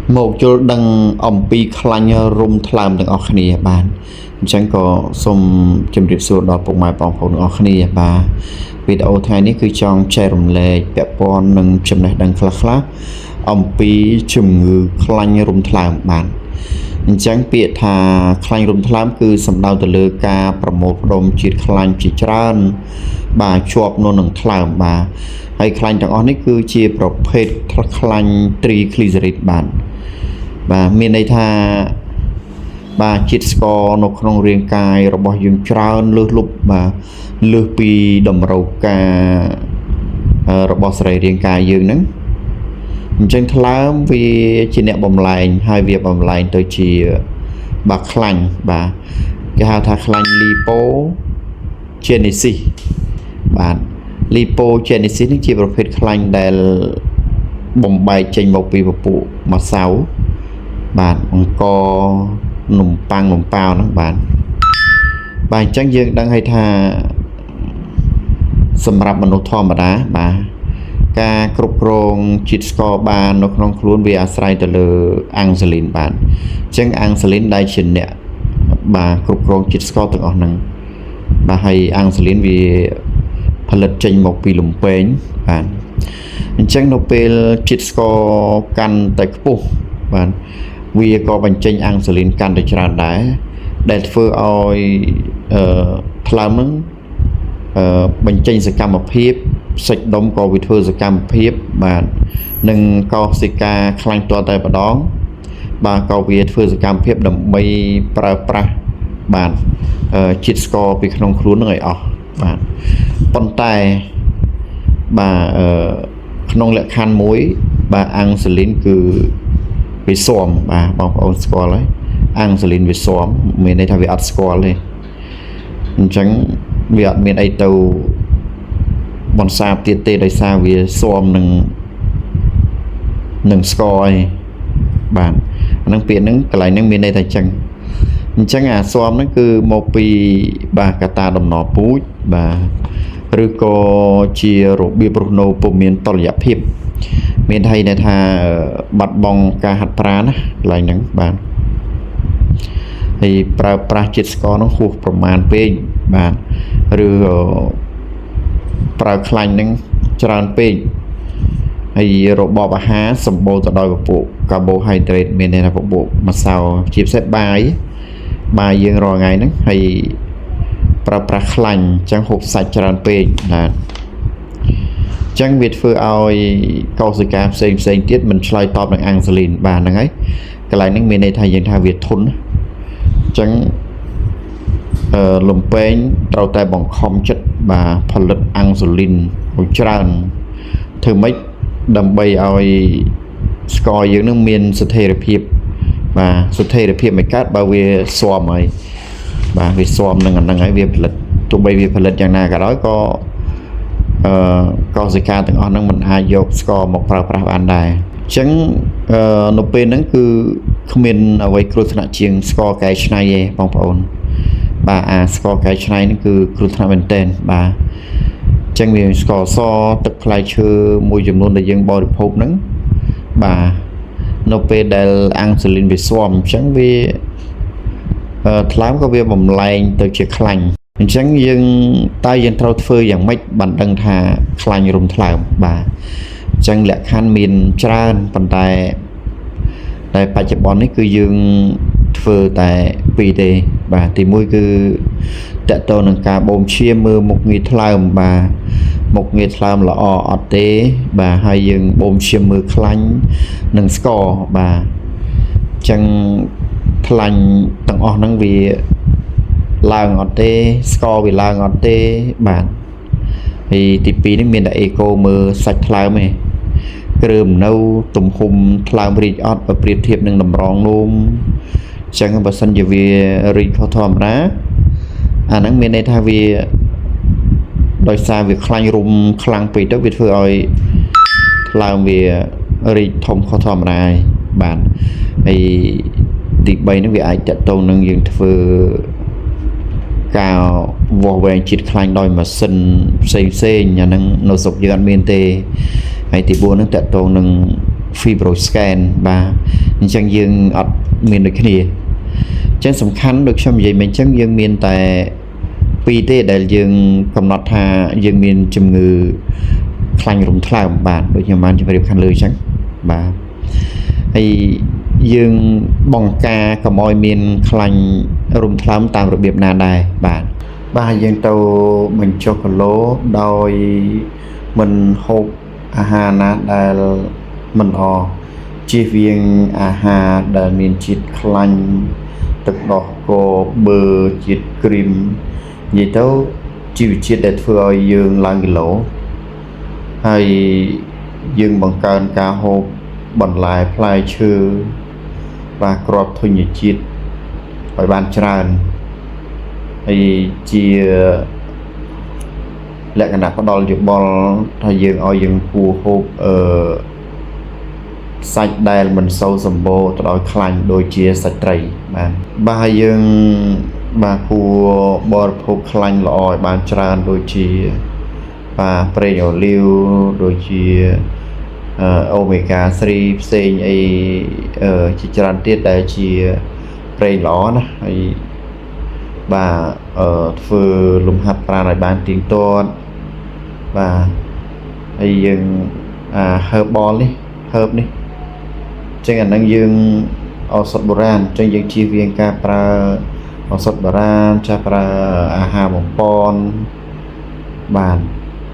một chỗ đăng pi khăn rum tham đằng ở khnia bàn chẳng có xôm chấm điệp số đó bụng mai bỏng phồng ở khnia bà video thay ní cứ trong che rồng lệ bẹp pon nâng chấm này đằng khla pi chùm ngư khăn rum tham bàn chẳng biết thà khăn rum tham cứ sầm đau từ lừa ca promote rum chỉ khăn chỉ trơn bà chọp nôn nâng tham bà hay khăn đằng ở ní cứ chiaประเภทkhăn triglycerid bàn bà miền đây tha bà chít score nó không riêng cài rồi bỏ dùng trơn lướt lục bà lướt pi đầm râu ca rồi bỏ sợi riêng cài dương nắng chân thám vì chỉ nẹt bầm lạnh hai việc bầm lạnh tôi chỉ bà khăn bà cái hào tha khăn lipogenesis bà lipogenesis nó chỉประเภทkhăn để bầm bay trên một pi một bộ mà sáu bạn có nụm pao nó bạn chắc dương đang hay tha sầm rạp mình nốt thò mà đá bà ca cục rong chít score bà nó không luôn vì asrai từ lừa angelin bạn chẳng angelin đại trình nè bà cục rong chít score từng ở năng bà hay angelin vìផលិតចេញមកពីលំពេងបាទអញ្ចឹងនៅពេលជាតិស្ករកាន់តែខ្ពស់បាទវាក៏បញ្ចេញអាំងស៊ូលីនកាន់តែច្រើនដែរដែលធ្វើឲ្យថ្លើមនឹងបញ្ចេញសកម្មភាពសាច់ដុំក៏វាធ្វើសកម្មភាពបាទនឹងកោសិកាខ្លាញ់ទាល់តែម្ដងបាទក៏វាធ្វើសកម្មភាពដើម្បីប្រើប្រាស់បាទជាតិស្ករពីក្នុងខ្លួននឹងឲ្យអស់បាទប៉ុន្តែបាទក្នុងលក្ខខណ្ឌមួយបាទអាំងស៊ូលីនគឺវាស៊ាំបាទបងប្អូនស្គាល់ហើយអាំងស៊ូលីនវាស៊ាំមានន័យថាវាអត់ស្គាល់ទេអញ្ចឹងវាអត់មានអីទៅបន្សាបទៀតទេដោយសារវាស៊ាំនឹងស្ករឯងបាទអានឹងពាក្យហ្នឹងកន្លែងហ្នឹងមានន័យថាអញ្ចឹងអាស៊ាំហ្នឹងគឺមកពីបាទកតាដំណរពូជបាទឬក៏ជារបៀបរស់នៅពុំមានតុល្យភាពមានន័យថាបាត់បង់ការហាត់ប្រាណណាកន្លែងហ្នឹងបាទហើយប្រើប្រាស់ជាតិស្ករនោះហួសប្រមាណពេកបាទឬប្រើខ្លាញ់ហ្នឹងច្រើនពេកហើយរបបអាហារសម្បូរទៅដោយពពួកកាបូហៃដ្រេតមានន័យថាពពួកម្សៅជាពិសេសបាយយើងរាល់ថ្ងៃហ្នឹងហើយប្រើប្រាស់ខ្លាញ់អញ្ចឹងហូបសាច់ច្រើនពេកបាទអញ្ចឹងវាធ្វើឲ្យកោសិកាផ្សេងទៀតមិនឆ្លើយតបនឹងអាំងស៊ូលីនបាទហ្នឹងហើយកន្លែងហ្នឹងមានន័យថាយើងថាវាធន់អញ្ចឹងលំពេងត្រូវតែបង្ខំចិត្តបាទផលិតអាំងស៊ូលីនមួយច្រើនធ្វើម៉េចដើម្បីឲ្យស្ករយើងនឹងមានស្ថិរភាពបាទស្ថិរភាពមិនកើតបើវាស៊ាំហើយបាទវាស៊ាំនឹងអាហ្នឹងហើយវាផលិតទោះបីវាផលិតយ៉ាងណាក៏ដោយក៏កោសិកាទាំងអស់ហ្នឹងមិនអាចយកស្ករមកប្រើប្រាស់បានដែរអញ្ចឹងនៅពេលហ្នឹងគឺគ្មានអ្វីគ្រោះថ្នាក់ជាងស្ករកែច្នៃទេបងប្អូនបាទអាស្ករកែច្នៃហ្នឹងគឺគ្រោះថ្នាក់មែនទែនបាទអញ្ចឹងវាស្ករសទឹកផ្លែឈើមួយចំនួនដែលយើងបរិភោគហ្នឹងបាទនៅពេលដែលអាំងស៊ូលីនវាស៊ាំអញ្ចឹងវាថ្លើមក៏វាបំលែងទៅជាខ្លាញ់អញ្ចឹងយើងត្រូវធ្វើយ៉ាងម៉េចបានដឹងថាខ្លាញ់រុំថ្លើមបាទអញ្ចឹងលក្ខខណ្ឌមានច្រើនប៉ុន្តែបច្ចុប្បន្ននេះគឺយើងធ្វើតែពីរទេបាទទី1គឺតកតនឹងការបូមឈាមមើលមុខងារថ្លើមបាទមុខងារថ្លើមល្អអត់ទេបាទហើយយើងបូមឈាមមើលខ្លាញ់នឹងស្ករបាទអញ្ចឹងខ្លាញ់ទាំងអស់ហ្នឹងវាឡើងអត់ទេស្ករវាឡើងអត់ទេបាទហើយទី2នេះមានតែអេកូមើលសាច់ថ្លើមឯងគ្រើមនៅទំហំថ្លើមរីកអត់បើប្រៀបធៀបនឹងតម្រងនោមអញ្ចឹងបើសិនជាវារីកខុសធម្មតាអាហ្នឹងមានន័យថាវាដោយសារវាខ្លាញ់រុំខ្លាំងពេកទៅវាធ្វើឲ្យថ្លើមវារីកធំខុសធម្មតាបាទហើយទី3ហ្នឹងវាអាចតកតងនឹងយើងធ្វើការវាស់វែងជាតិខ្លាញ់ដោយម៉ាស៊ីនផ្សេងអាហ្នឹងនៅស្រុកយើងអត់មានទេហើយទី4ហ្នឹងតកតងនឹង fibroscan បាទអញ្ចឹងយើងអត់មានដូចគ្នាអញ្ចឹងសំខាន់ដូចខ្ញុំនិយាយមិញអញ្ចឹងយើងមានតែពីរទេដែលយើងកំណត់ថាយើងមានជំងឺខ្លាញ់រំថ្លើមបាទដូចខ្ញុំបានជម្រាបខាងលើអញ្ចឹងបាទហើយយើងបង្ការកុំឲ្យមានខ្លាញ់រំថ្លើមតាមរបៀបណាដែរបាទយើងទៅបញ្ចុះគីឡូដោយមិនហូបអាហារណាដែលមិនល្អជៀសវាងអាហារដែលមានជាតិខ្លាញ់ទឹកដោះគោប៊ឺជាតិគ្រីមនិយាយទៅជីវជាតិដែលធ្វើឲ្យយើងឡើងគីឡូហើយយើងបង្កើនការហូបបន្លែផ្លែឈើបាទគ្រាប់ធញ្ញជាតិឲ្យបានច្រើនហើយជាលក្ខណៈផ្ដល់យោបល់ថាយើងគួរហូបសាច់ដែលមិនសូវសម្បូរទៅដោយខ្លាញ់ដូចជាសាច់ត្រីបាទយើងបាទគួរបរិភោគខ្លាញ់ល្អឲ្យបានច្រើនដូចជាបាទប្រេងអូលីវដូចជាomega 3ផ្សេងអីជាច្រើនទៀតដែលជាប្រេងល្អណាហើយបាទធ្វើលំហាត់ប្រាណឲ្យបានទៀងទាត់បាទហើយយើងherbal នេះherb នេះចឹងអាហ្នឹងយើងឱសថបុរាណចឹងយើងជៀសវាងការប្រើឱសថបុរាណចាស់ប្រើអាហារបំពន់បាទ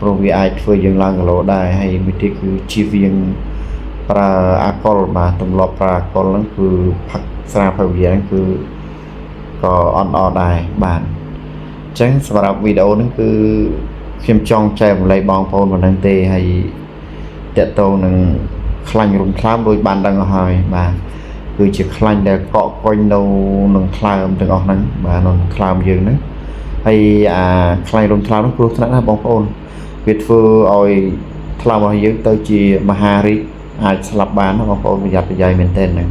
ព្រោះវាអាចធ្វើយើងឡើងគីឡូដែរហើយមួយទៀតគឺជៀសវាងប្រើអាល់កុលបាទទម្លាប់ប្រើអាល់កុលហ្នឹងគឺផឹកស្រាផឹកវាហ្នឹងគឺក៏អត់ល្អដែរបាទអញ្ចឹងសម្រាប់វីដេអូហ្នឹងគឺខ្ញុំចង់ចែករំលែកបងប្អូនប៉ុណ្្នឹងទេហើយតកតងនឹងខ្លាញ់រំថ្លើមដូចបានដឹងហើយបាទគឺជាខ្លាញ់ដែលកក់កុញនៅនឹងថ្លើមទាំងអស់ហ្នឹងបាទនៅថ្លើមយើងហ្នឹងហើយខ្លាញ់រំថ្លើមហ្នឹងគ្រោះថ្នាក់ណាស់បងប្អូនវាធ្វើឲ្យថ្លើមរបស់យើងទៅជាមហារីកអាចស្លាប់បានណាបងប្អូនប្រយ័ត្នប្រយែងមែនទែនហ្នឹង